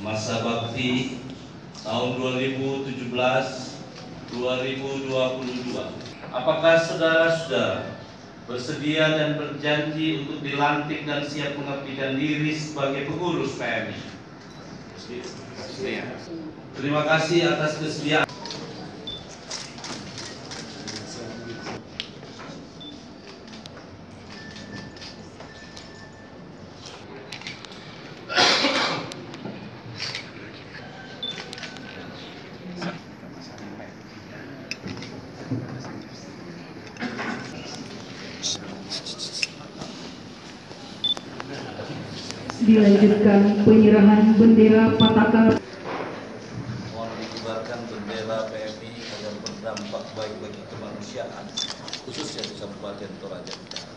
masa bakti tahun 2017-2022. Apakah saudara-saudara bersedia dan berjanji untuk dilantik dan siap mengabdikan diri sebagai pengurus PMI? Terima kasih atas kesediaan. Dilanjutkan penyerahan bendera Pataka. Mohon dikibarkan bendera PMI agar berdampak baik bagi kemanusiaan, khususnya di Kabupaten Toraja Utara.